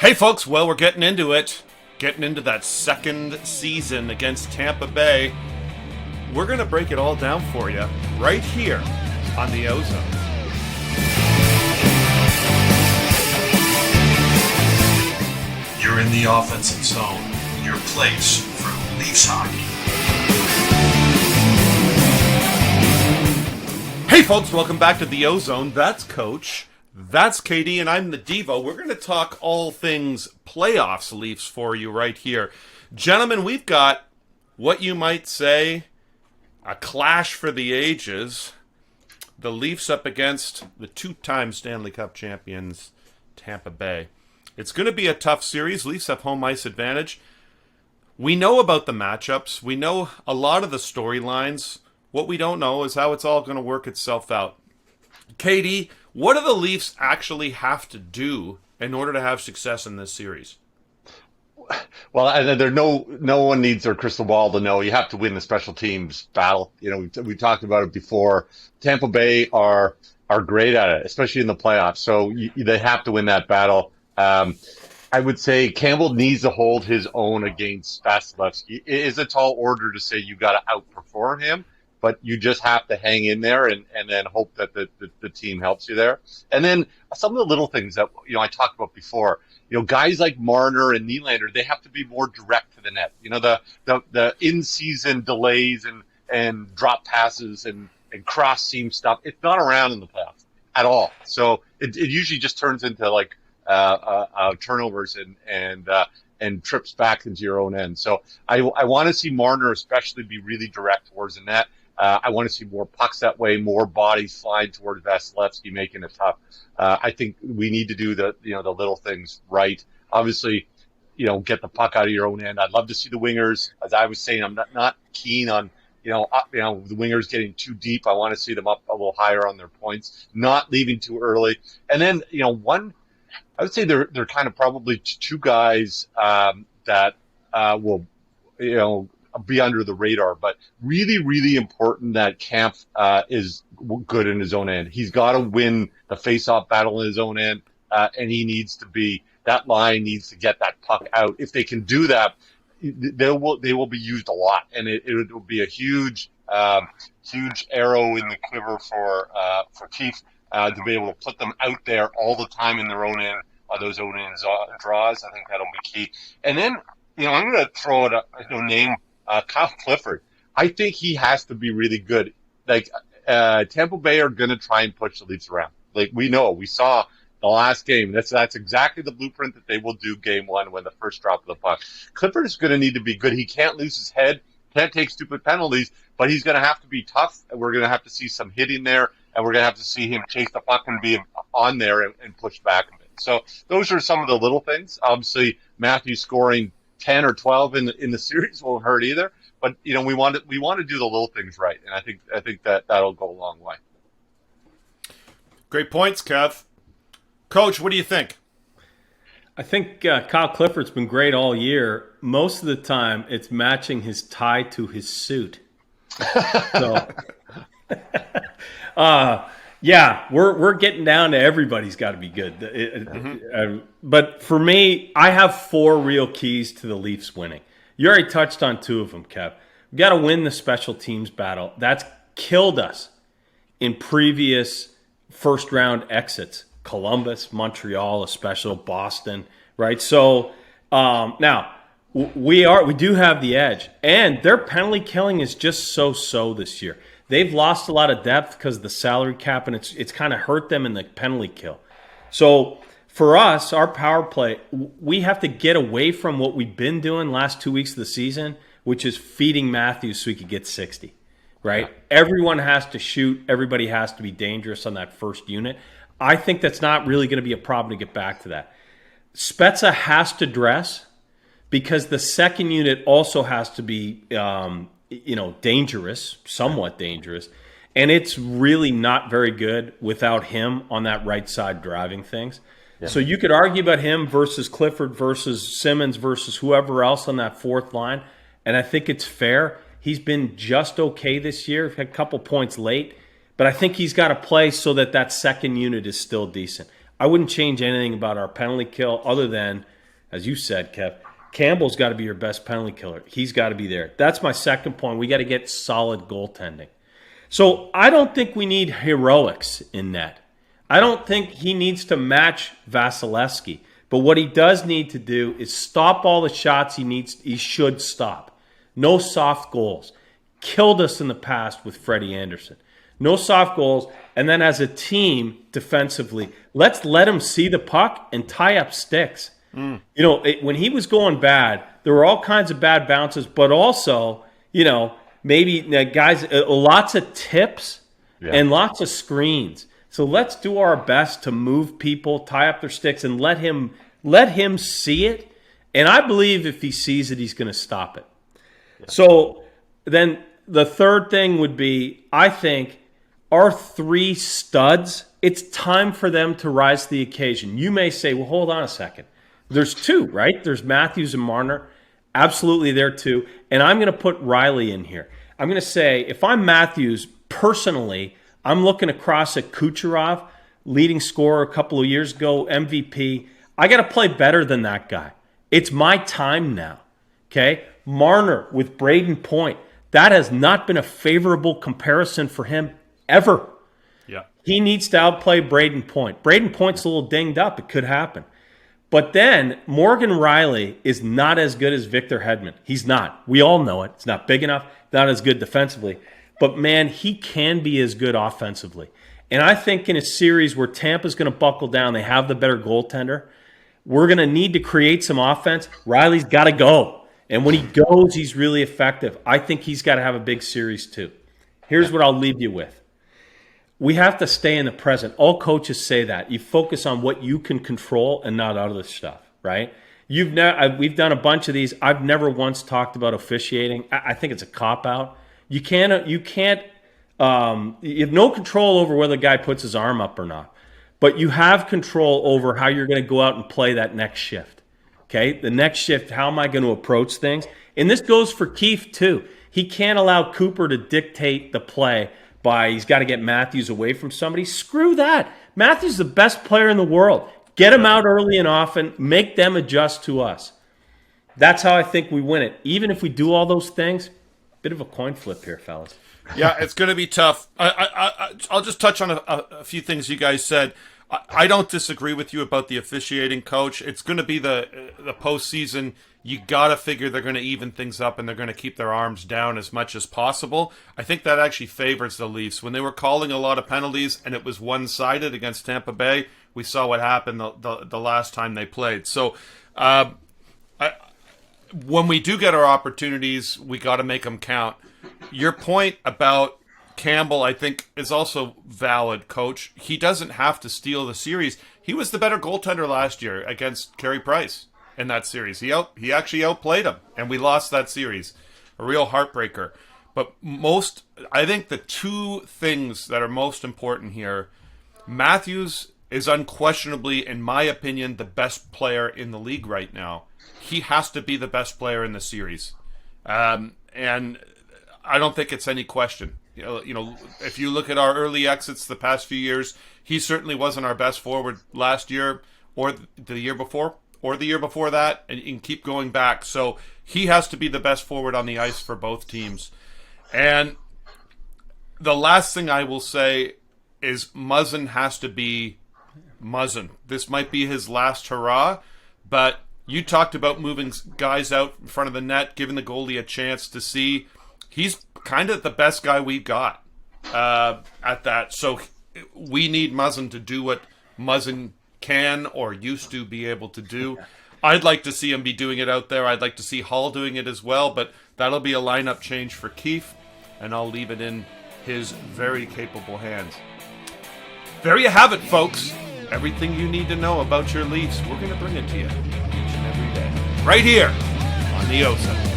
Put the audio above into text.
Hey folks, well, we're getting into it. Getting into that second season against Tampa Bay. We're going to break it all down for you right here on the OZone. You're in the offensive zone, your place for Leafs hockey. Hey folks, welcome back to the OZone. That's Coach. That's Katie, and I'm the Devo. We're going to talk all things playoffs Leafs for you right here. Gentlemen, we've got what you might say a clash for the ages. The Leafs up against the two-time Stanley Cup champions, Tampa Bay. It's going to be a tough series. Leafs have home ice advantage. We know about the matchups. We know a lot of the storylines. What we don't know is how it's all going to work itself out. Katie, what do the Leafs actually have to do in order to have success in this series? Well, there's no one needs their crystal ball to know. You have to win the special teams battle. You know, we talked about it before. Tampa Bay are great at it, especially in the playoffs. So they have to win that battle. I would say Campbell needs to hold his own against Vasilevsky. It is a tall order to say you got to outperform him, but you just have to hang in there and then hope that the team helps you there. And then some of the little things that I talked about before. Guys like Marner and Nylander, they have to be more direct to the net. The in-season delays and drop passes and cross seam stuff. It's not around in the playoffs at all. So it usually just turns into like turnovers and trips back into your own end. So I want to see Marner especially be really direct towards the net. I want to see more pucks that way, more bodies slide towards Vasilevsky, making it tough. I think we need to do the little things right. Obviously, get the puck out of your own end. I'd love to see the wingers. As I was saying, I'm not keen on the wingers getting too deep. I want to see them up a little higher on their points, not leaving too early. And then I would say they're kind of probably two guys that will be under the radar, but really, really important that Camp is good in his own end. He's got to win the face-off battle in his own end, and he needs to be, that line needs to get that puck out. If they can do that, they will be used a lot, and it will be a huge arrow in the quiver for Keith to be able to put them out there all the time in their own end, those own end draws. I think that'll be key. And then, I'm going to throw it name Kyle Clifford. I think he has to be really good. Like Tampa Bay are going to try and push the Leafs around. Like we saw the last game. That's exactly the blueprint that they will do game one when the first drop of the puck. Clifford is going to need to be good. He can't lose his head, can't take stupid penalties, but he's going to have to be tough. And we're going to have to see some hitting there, and we're going to have to see him chase the puck and be on there and push back a bit. So those are some of the little things. Obviously, Matthew scoring 10 or 12 in the series won't hurt either. But we want to do the little things right, and I think that'll go a long way. Great points, Kev. Coach, what do you think? I think Kyle Clifford's been great all year. Most of the time, it's matching his tie to his suit. So, yeah, we're getting down to everybody's got to be good. But for me, I have four real keys to the Leafs winning. You already touched on two of them, Kev. We got to win the special teams battle. That's killed us in previous first-round exits. Columbus, Montreal, especially Boston, right? So now we do have the edge, and their penalty killing is just so this year. They've lost a lot of depth because of the salary cap, and it's kind of hurt them in the penalty kill. So for us, our power play, we have to get away from what we've been doing last 2 weeks of the season, which is feeding Matthews so he could get 60, right? Yeah. Everyone has to shoot. Everybody has to be dangerous on that first unit. I think that's not really going to be a problem to get back to that. Spezza has to dress because the second unit also has to be, dangerous, somewhat dangerous. And it's really not very good without him on that right side driving things. Yeah. So you could argue about him versus Clifford versus Simmons versus whoever else on that fourth line. And I think it's fair. He's been just okay this year. Had a couple points late. But I think he's got to play so that second unit is still decent. I wouldn't change anything about our penalty kill other than, as you said, Kev, Campbell's got to be your best penalty killer. He's got to be there. That's my second point. We got to get solid goaltending. So I don't think we need heroics in net. I don't think he needs to match Vasilevsky. But what he does need to do is stop all the shots he should stop. No soft goals. Killed us in the past with Freddie Anderson. No soft goals. And then as a team, defensively, let's let him see the puck and tie up sticks. You know, when he was going bad, there were all kinds of bad bounces, but also, you know, maybe guys, lots of tips and lots of screens. So let's do our best to move people, tie up their sticks, and let him see it. And I believe if he sees it, he's going to stop it. Yeah. So then the third thing would be, I think, our 3 studs, it's time for them to rise to the occasion. You may say, well, hold on a second. There's 2, right? There's Matthews and Marner. Absolutely there too. And I'm going to put Riley in here. I'm going to say, if I'm Matthews, personally, I'm looking across at Kucherov, leading scorer a couple of years ago, MVP. I got to play better than that guy. It's my time now, okay? Marner with Braden Point. That has not been a favorable comparison for him ever. Yeah. He needs to outplay Braden Point. Braden Point's a little dinged up. It could happen. But then Morgan Riley is not as good as Victor Hedman. He's not. We all know it. It's not big enough, not as good defensively. But, man, he can be as good offensively. And I think in a series where Tampa's going to buckle down, they have the better goaltender, we're going to need to create some offense. Riley's got to go. And when he goes, he's really effective. I think he's got to have a big series too. Here's what I'll leave you with. We have to stay in the present. All coaches say that. You focus on what you can control and not other stuff, right? We've done a bunch of these. I've never once talked about officiating. I think it's a cop-out. You have no control over whether the guy puts his arm up or not. But you have control over how you're going to go out and play that next shift. Okay? The next shift, how am I going to approach things? And this goes for Keefe too. He can't allow Cooper to dictate the play by he's got to get Matthews away from somebody. Screw that. Matthews is the best player in the world. Get him out early and often. Make them adjust to us. That's how I think we win it. Even if we do all those things, bit of a coin flip here, fellas. Yeah, it's going to be tough. I'll just touch on a few things you guys said. I don't disagree with you about the officiating, Coach. It's going to be the postseason. You got to figure they're going to even things up and they're going to keep their arms down as much as possible. I think that actually favors the Leafs. When they were calling a lot of penalties and it was one-sided against Tampa Bay, we saw what happened the last time they played. So when we do get our opportunities, we got to make them count. Your point about Campbell, I think, is also valid, Coach. He doesn't have to steal the series. He was the better goaltender last year against Carey Price in that series. He actually outplayed him, and we lost that series. A real heartbreaker. But I think the 2 things that are most important here, Matthews is unquestionably, in my opinion, the best player in the league right now. He has to be the best player in the series. And I don't think it's any question. You know, if you look at our early exits the past few years, he certainly wasn't our best forward last year or the year before or the year before that, and you can keep going back. So he has to be the best forward on the ice for both teams. And the last thing I will say is Muzzin has to be Muzzin. This might be his last hurrah, but you talked about moving guys out in front of the net, giving the goalie a chance to see. He's kind of the best guy we've got at that. So we need Muzzin to do what Muzzin can or used to be able to do. I'd like to see him be doing it out there. I'd like to see Hull doing it as well, but that'll be a lineup change for Keefe, and I'll leave it in his very capable hands. There you have it, folks. Everything you need to know about your Leafs, we're going to bring it to you each and every day. Right here on the OZone.